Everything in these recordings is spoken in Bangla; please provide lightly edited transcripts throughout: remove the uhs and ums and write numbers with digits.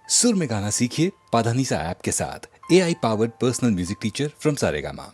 सुर में गाना सीखिए पाधानीसा ऐप के साथ। AI powered personal music teacher from Saregama.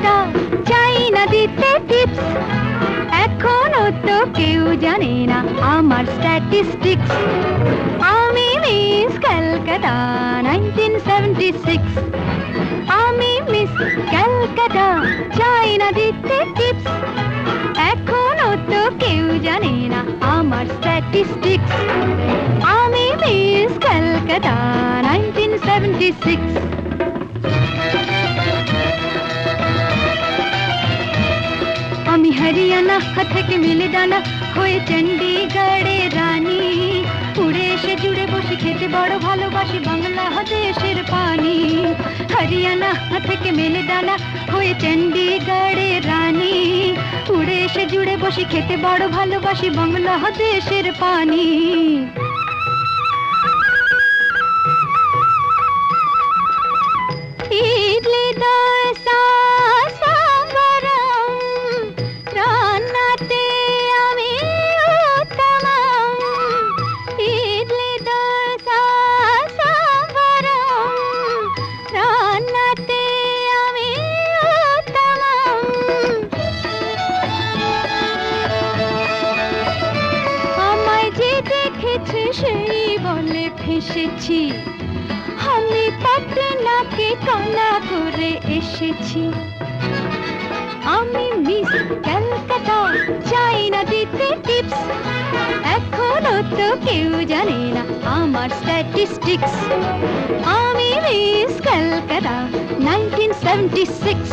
Calcutta, চাই না দিতে টিপস। এখনো তো কেউ জানে না আমার স্ট্যাটিস্টিক্স। আমি মিস ক্যালকাটা 1976। আমি মিস ক্যালকাটা, চাই না দিতে টিপস। এখনো তো কেউ জানে না আমার স্ট্যাটিস্টিক্স। আমি মিস ক্যালকাটা 1976। আমি হরিয়ানা থেকে মিলে দানা হয়ে চণ্ডীগড়ের রানী। উড়ে এসে জুড়ে বসে খেতে বড় ভালোবাসি বাংলাদেশের পানি। হরিয়ানা থেকে মেলে দানা হয়ে চণ্ডীগড়ের রানী। উড়ে এসে জুড়ে বসে খেতে বড় ভালোবাসি বাংলাদেশের পানি। ইডলি দোসা সাম্বারম, রান্নাতে আমি উত্তমম। ইডলি দোসা সাম্বারম, রান্নাতে আমি উত্তমম। আমায় যে দেখেছে সেই বলে ফেসেছি, আমি পাটনাকে কানা করে এসেছি। আমি মিস ক্যালকাটা, চাই না দিতে টিপস। এখনো তো কেউ জানে না আমার স্ট্যাটিস্টিক্স। আমি মিস ক্যালকাটা 1976।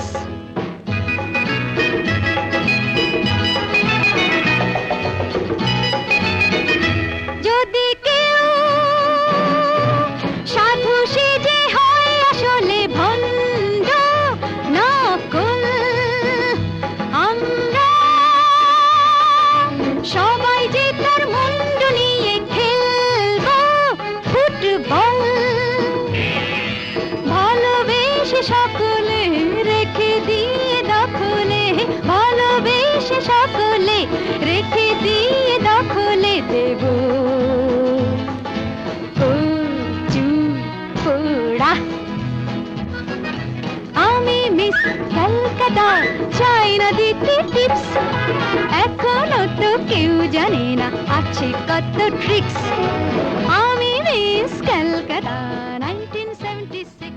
যদি কেউ সাধু সেজে হয় আসলে ভণ্ড নকল, আমরা সবাই যে তার মুন্ড নিয়ে খেলবো ফুটবল। ভালোবেসে সকলে রেখে দিয়ে দখলে, ভালোবেসে সকলে রেখে দিয়ে দখলে দেব পোড়া। আমি মিস ক্যালকাটা, চাই না দিতে টিপস। এখনো তো কেউ জানে না আছে কত ট্রিক্স। আমি মিস ক্যালকাটা 1976।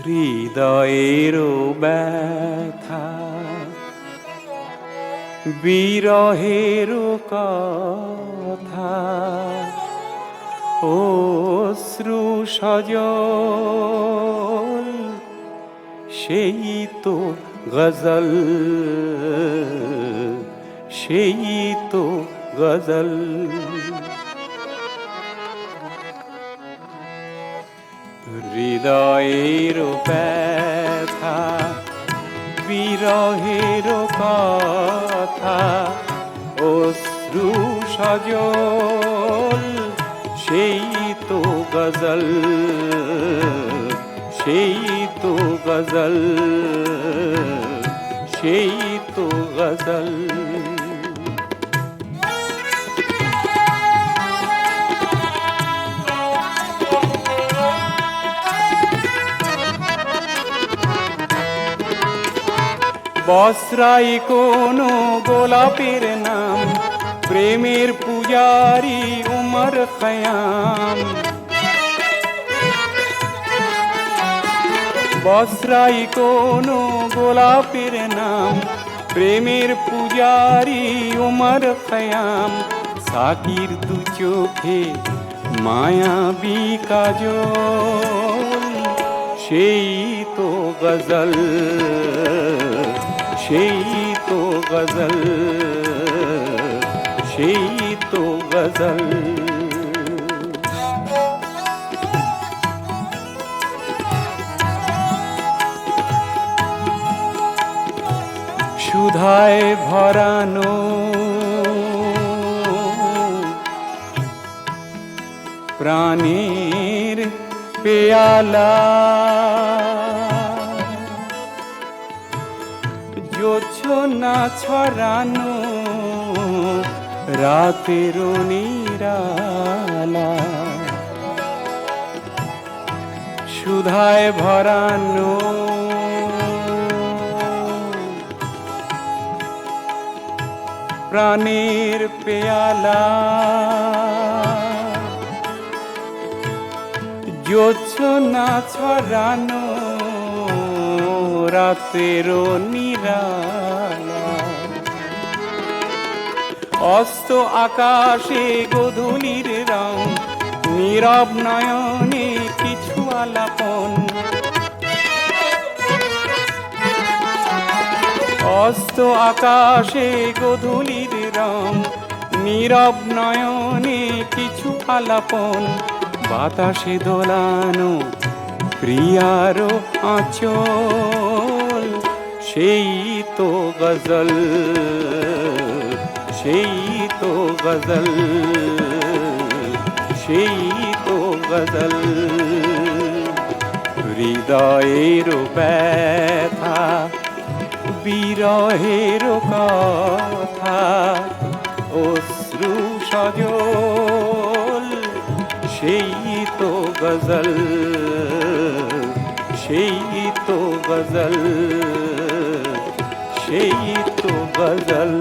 হৃদয়েরও ব্যথা বিরহের কথা অশ্রু সজল সেই তো গজল সেই তো গজল হৃদয়ের ব্যথা বিরহের কথা অশ্রু সজল সেই তো গজল সেই তো গজল সেই তো গজল বসরাই কোনো গোলাপের নাম প্রেমের পূজারি উমর খয়াম বসরাই কোনো গোলাপের নাম প্রেমের পূজারি উমর খয়াম সাকির দু চোখে মায়াবী কাজল সেই তো গজল সেই তো গজল সেই তো গজল সুধায় ভরানো প্রাণের পেয়ালা জোছনা ছড়ানো রাতের নিরালা সুধায় ভরানো প্রাণের পেয়ালা জোছনা ছড়ানো রাতের নিরালা অস্ত আকাশে গোধূলির রং নীরব নয়নে কিছু আলাপন অস্ত আকাশে গোধূলির রং নীরব নয়নে কিছু আলাপন বাতাসে দোলানো প্রিয়ার আঁচল সেই তো গজল সেই তো গজল সেই তো গজল হৃদয়ের ব্যথা বিরহের কথা অশ্রু সজল সেই তো গজল সেই তো গজল সেই তো গজল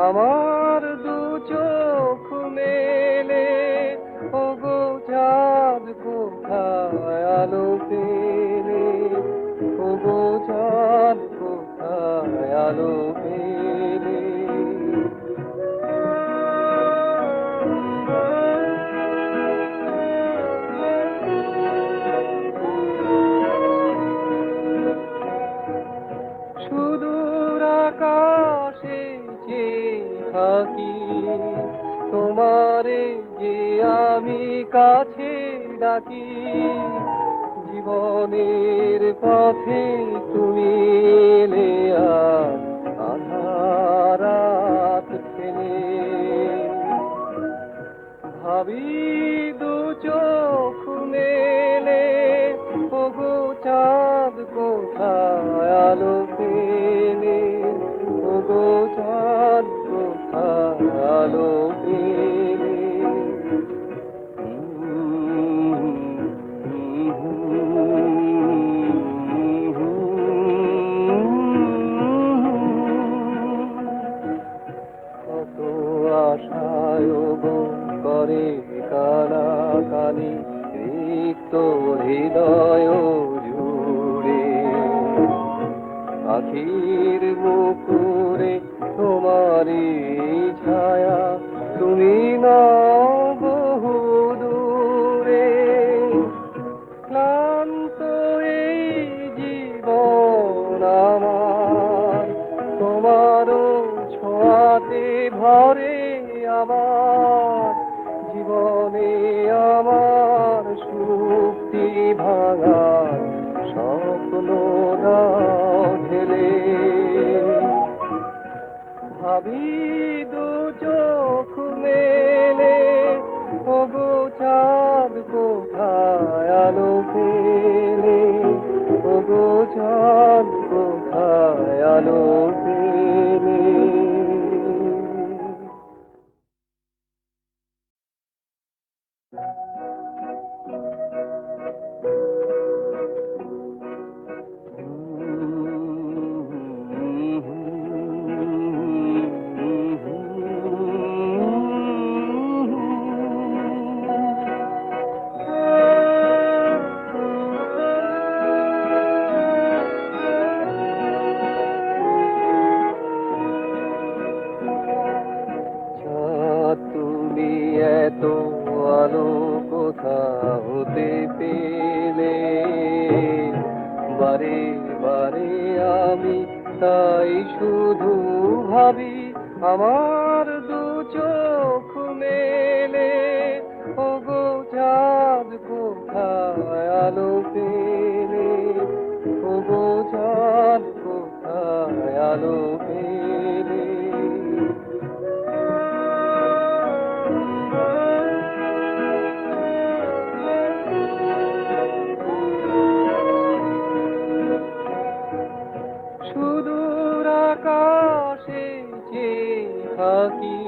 আমার দু চোখ মেলে ওগো চাঁদ কোথায় আলো পেলে ওগো চাঁদ কোথায় আলো পেলে সুদূর আকাশে থাকি তোমারে যে আমি কাছে ডাকি জীবনের পথে তুমি এলে আধার ওগো চাঁদ কোথায় আলো পেলে কত আশায় গো করে কানাকানি রিক্ত হৃদয় জুড়ে আখির মুকুরে তোমারই ছায়া তুমি না বহু দূরে ক্লান্ত এই জীবন আমার তোমারও ছোঁয়াতে ভরে আমার জীবনে আমার সুক্তি ভাঙার স্বপ্ন দাও ঢেলে ভাবি দু চোখ মেলে ওগো চাঁদ কোথায় আলো পেলে ওগো চাঁদ কোথায় আলো পেলে তুমি এত আলো কোথা হতে পেলে বারে বারে আমি তাই শুধু ভাবি আমার দু চোখ মেলে ওগো চাঁদ কোথায় আলো পেলে ওগো চাঁদ কোথায় আলো পেলে সুদূর আকাশে যে থাকি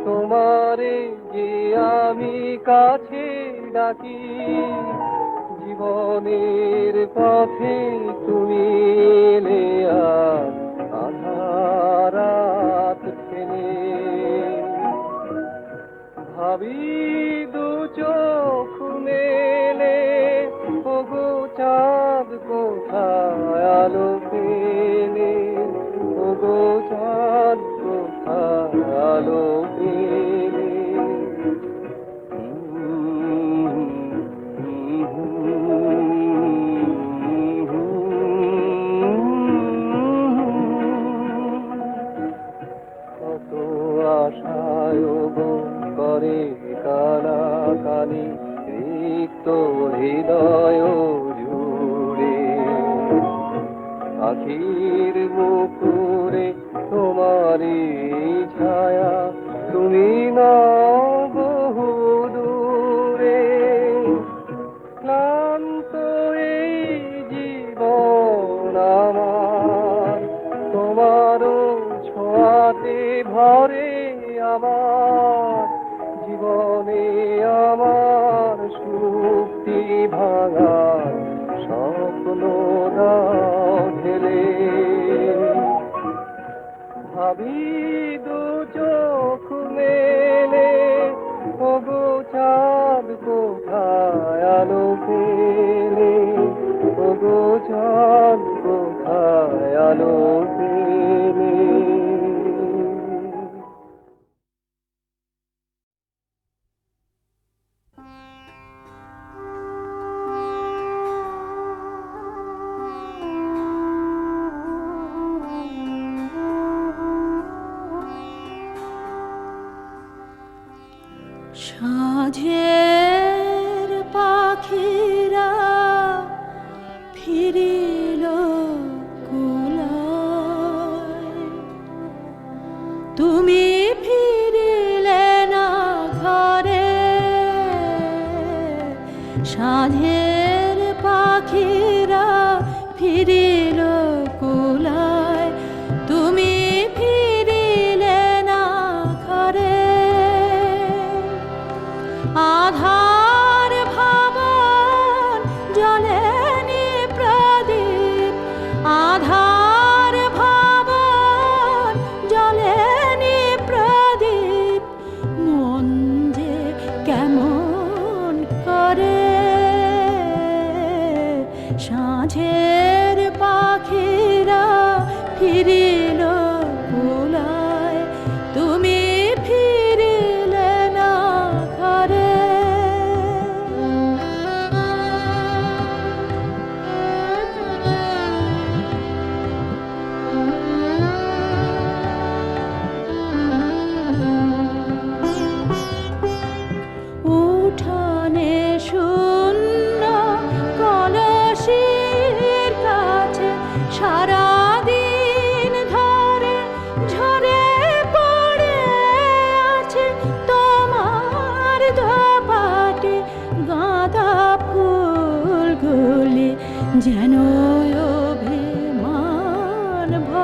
তোমারে যে আমি কাছে ডাকি জীবনের পথে তুমি এলে আর আধারাত ফেলে ভাবি দু চোখ মেলে ওগো চাঁদ কোথায় আলো পেলে ওগো চাঁদ কোথায় আলো পেলে কত আশায় গো করে কানাকানি রিক্ত হৃদয় জুড়ে আখির মুকুরে তোমারই ছায়া তুমি না বহু দূরে ক্লান্ত এই জীবন আমার তোমারও ছোঁয়াতে ভরে আমার জীবনে আমার সুক্তি ভাঙার স্বপ্ন দাও ঢেলে ভাবি দু চোখ মেলে ওগো চাঁদ কোথায় আলো পেলে ওগো চাঁদ কোথায় আলো পেলে সাঁঝের পাখিরা ফিরিল কুলায়, তুমি ফিরিলে না ঘরে। সাঁঝের পাখিরা ফিরিল কুলায়, তুমি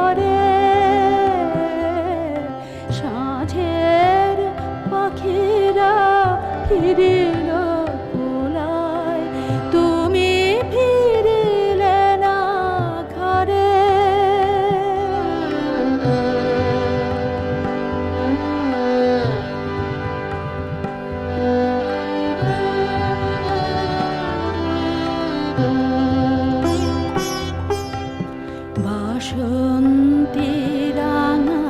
ঘরে সাঁঝের পাখিরা ফিরিল কুলায়, তুমি ফিরিলে না ঘরে। বাসন্তী রাঙা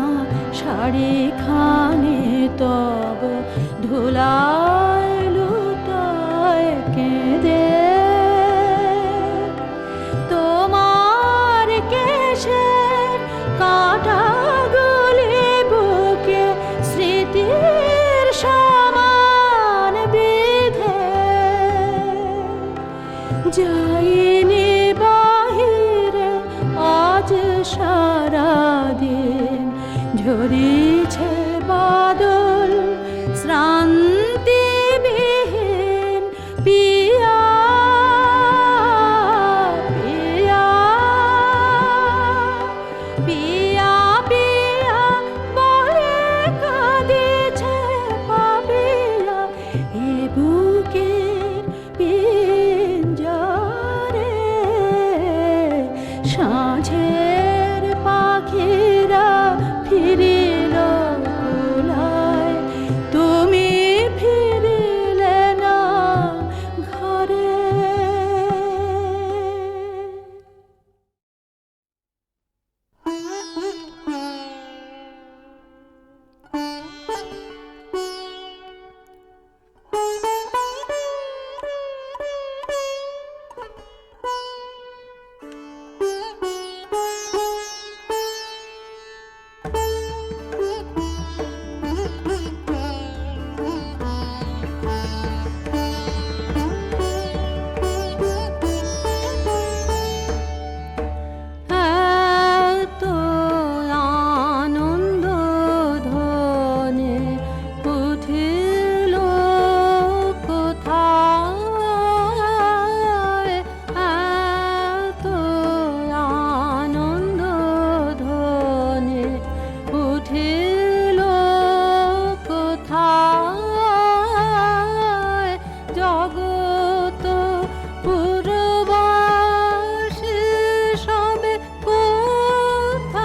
শাড়ি খানি তব ধুলায় লুটায় কেঁদে, তোমার কেশের কাঁটাগুলি বুকে স্মৃতির সমান বিধে, যাইনি বাহিরে আজ সারাদিন, ঝরিছে বাদল শ্রান্তিবিহীন, পিয়া পিয়া পিয়া পিয়া বলে কাঁদিছে পাপিয়া, এ বুকের পিঞ্জরে সাঁঝের পাখিরা ফিরিল কুলায়, তুমি ফিরিলে না ঘরে। এত আনন্দ ধ্বনি উঠিল কোথায়, এত আনন্দ ধ্বনি উঠিল কোথায়, জগত পুরবাসী সবে কোথায়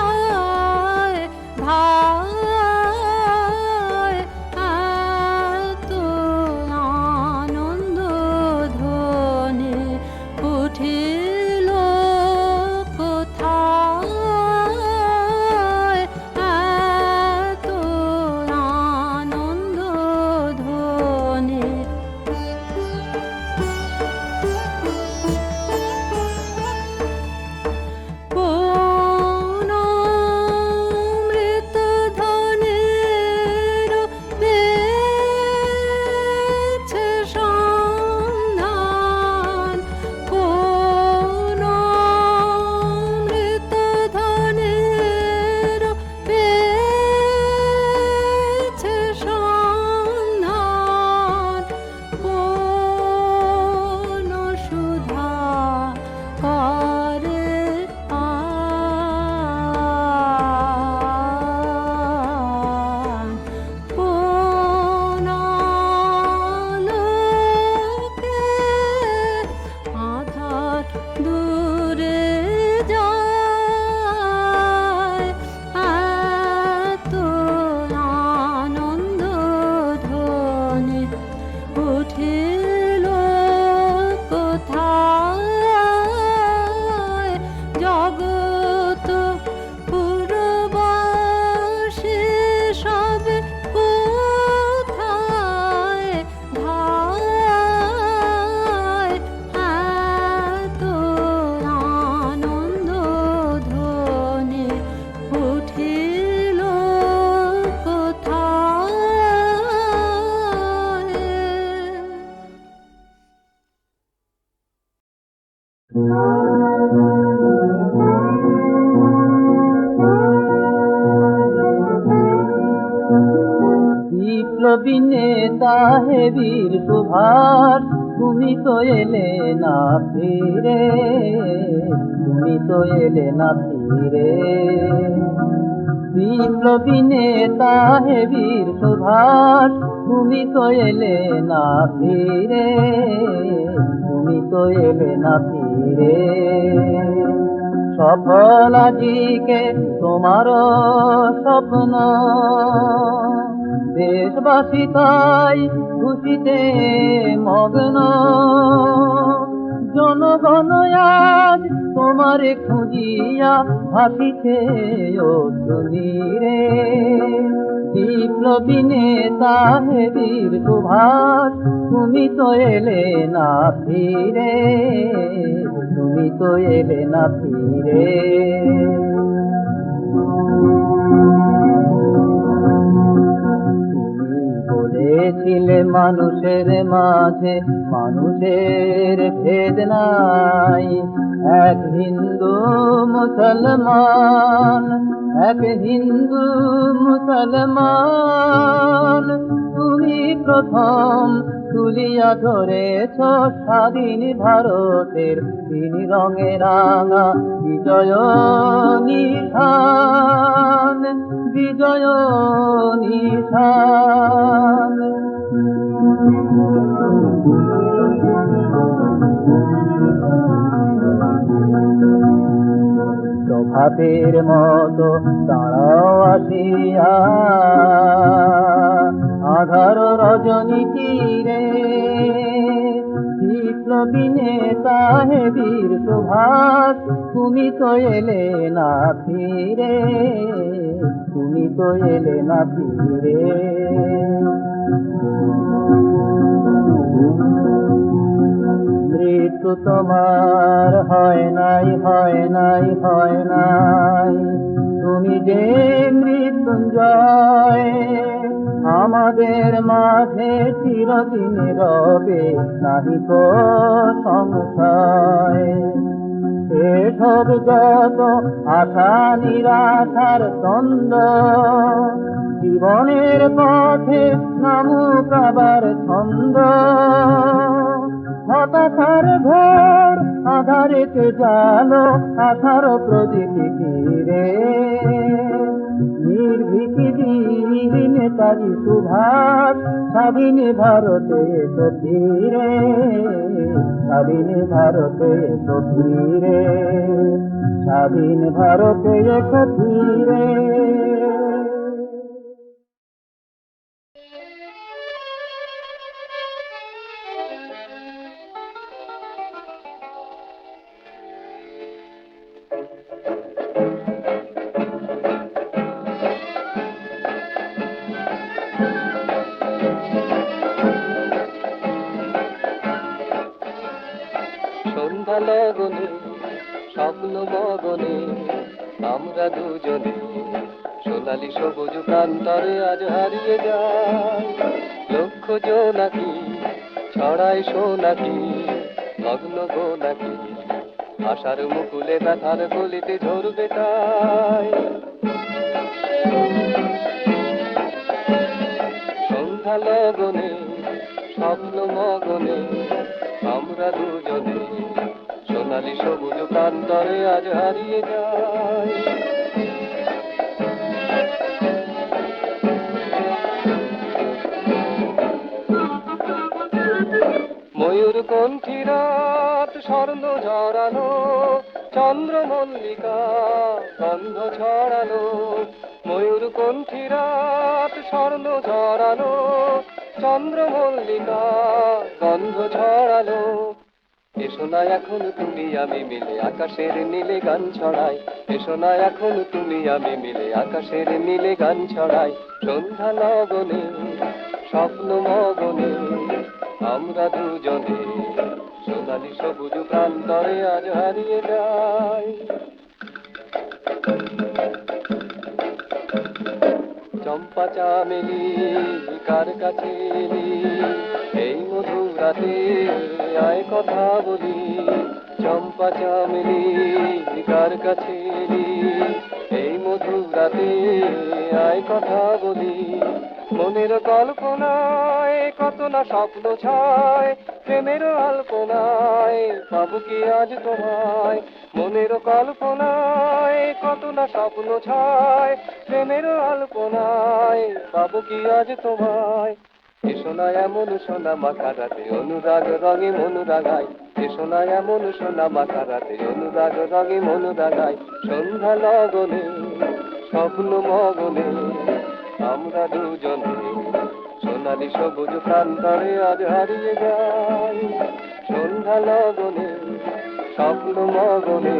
ধায়, এত আনন্দ ধ্বনি উঠিল কোথায়, এত আনন্দ ধ্বনি। কোন অমৃত ধ্বনির পেয়েছে সন্ধান, কোন অমৃত ধ্বনির পেয়েছে সন্ধান, কোন সুধা করে পান, কোন আলোকে আধার দূরে যায়, এত আনন্দ ধ্বনি উঠিল কোথায়, জগত পুরবাসী সবে কোথায় ধায়, এত আনন্দ ধ্বনি উঠিল কোথায়। বিপ্লবী নেতা হে বীর সুভাষ, তুমি তো এলে না ফিরে, তুমি তো এলে না ফিরে। ফিরে। বিপ্লবী নেতা হে বীর সুভাষ, তুমি তো এলে না ফিরে, তুমি তো এলে না ফিরে। সফল আজিকে তোমার স্বপ্ন, দেশবাসী তাই খুশিতে মগ্ন। জনগণ আজ তোমারে খুঁজিয়া ভাসিছে অশ্রুনীরে। বিপ্লবী নেতা হে বীর সুভাষ, তুমি তো এলে না ফিরে, তুমি তো এলে না ফিরে। বলেছিলে মানুষের মাঝে মানুষের ভেদ নাই, এক হিন্দু মুসলমান, এক হিন্দু মুসলমান। তুমি প্রথম তুলিয়া ধরেছ স্বাধীন ভারতের তিন রঙে রাঙা বিজয় নিশান, বিজয় নিশান। প্রভাতের মতো তারাও আসিয়া আধার রজনী তীরে। বিপ্লবী নেতা হে বীর সুভাষ, তুমি তো এলে না ফিরে, তুমি তো এলে না ফিরে। মৃত্যু তোমার হয় নাই, হয় নাই, হয় নাই, তুমি যে মৃত্যুঞ্জয়, আমাদের মাঝে চিরদিন রবে নাহি কো সংশয়। সেসব যত আশা নিরাশার দ্বন্দ্ব, জীবনের পথে নামুক আবার ছন্দ। হতাশার ঘোর আধারেতে জালো আশার প্রদীপ তীরে। নির্ভীক বীর নেতাজি সুভাষ, স্বাধীন ভারতে এসো ফিরে, স্বাধীন ভারতে এসো ফিরে, স্বাধীন ভারতে এসো ফিরে। সন্ধ্যা লগনে স্বপ্ন মগনে আমরা দুজনে সোনালি সবুজ প্রান্তরে আজ হারিয়ে যাই। লক্ষ জোনাকি ছড়াই সোনাকি, মগ্ন গোনাকি আশার মুকুলে ব্যথার গলিতে ঝরবে তাই। সন্ধ্যা লগনে স্বপ্ন মগনে আমরা দুজনে সোনালি সবুজ প্রান্তরে আজ হারিয়ে যাই। ময়ূর কণ্ঠী রাত স্বর্ণ ঝরানো, চন্দ্র মল্লিকা গন্ধ ছড়ানো। ময়ূর কণ্ঠী রাত স্বর্ণ ঝরানো, চন্দ্র মল্লিকা গন্ধ ছড়ালো। এসো না এখন তুমি আমি মিলে আকাশের নীলে গান ছড়াই, এসো না এখন তুমি আমি মিলে আকাশের নীলে গান ছড়াই। সন্ধ্যা লগনে স্বপ্ন মগনে আমরা দুজনে সোনালি সবুজ প্রান্তরে আজ হারিয়ে যাই। চম্পা চামেলি কার কাছে এলি, এই মধুর রাতে আয় কথা বলি। চম্পা চামেলি কার কাছে এলি, এই মধুর রাতে আয় কথা বলি। মনের কল্পনায় কত না স্বপ্ন ছয়, প্রেমের আলপনায় পাবো কি আজ তোমায়, মনের কল্পনায় কত না স্বপ্ন ছয়, প্রেমের আলপনায় পাবো কি আজ তোমায়। এসো না এমন সোনা মাখা রাতে অনুরাগ রঙে মন রাগায়, এসো না এমন সোনা মাখা রাতে অনুরাগ রঙে মন রাগায়। সন্ধ্যা লগনে স্বপ্ন মগনে আমরা দুজনে সোনালি সবুজ প্রান্তরে আজ হারিয়ে যাই। সন্ধ্যা লগনে স্বপ্ন মগনে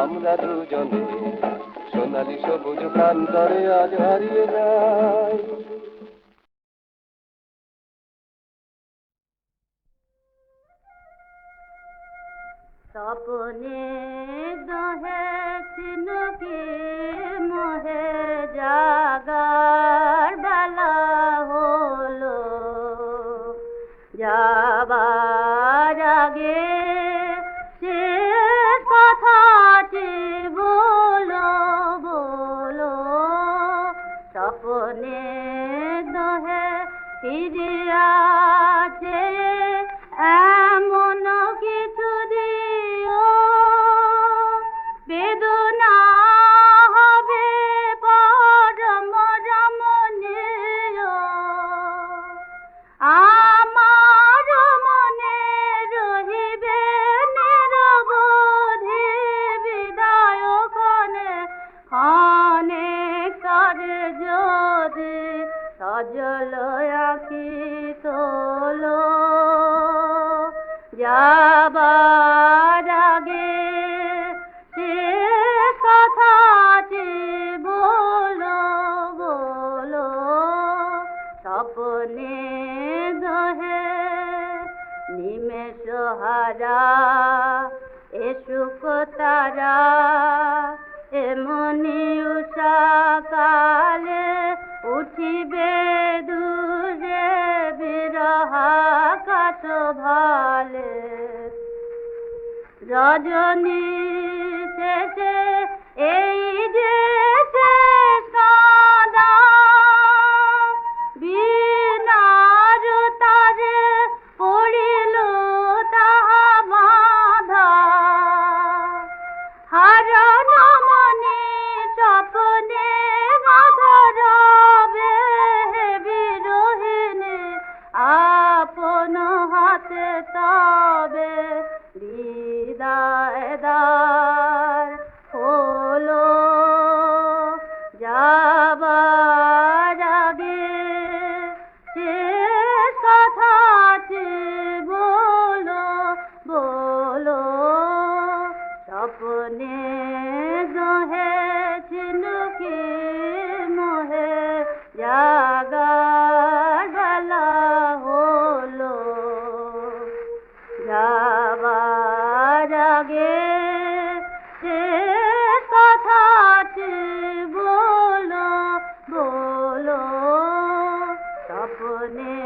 আমরা দুজনে সোনালি সবুজ প্রান্তরে আজ হারিয়ে যাই। স্বপ্নে দহে চিনুকে মোহে জাগার বেলা হলো, যাবার আগে সে কথাটি বলো বলো। স্বপ্নে দহে ফিরিয়া এমন কিছু দিও, বেদনা হবে পরম রমণীয়। আমার মনে রহিবে নিরবধি বিদায় ক্ষণে ক্ষণে করে যদি সজল আঁখি তোলো। যাবার আগে সে কথাটি বলো বলো। স্বপ্নে দহে নিমেষ হারা এ সুখ তারা, এমনি উষা কালে উঠিবে দূরে বিরহাকাশ ভালে। রজনী শেষে এই যে শেষ কাঁদা, বিনার তারে পড়িল তাহা বাঁধা। হারান মনে স্বপ্নে বাঁধা রবে বিরোহিণী, আপন হাতে তবে বিদায় দ্বার হলো। যাবার আগে সে কথাটি বলো বলো। স্বপ্নে দহে ঝিনুকি মোহে জাগার বেলা হলো, যাবার আগে সে কথাটি বলো বলো। স্বপ্নে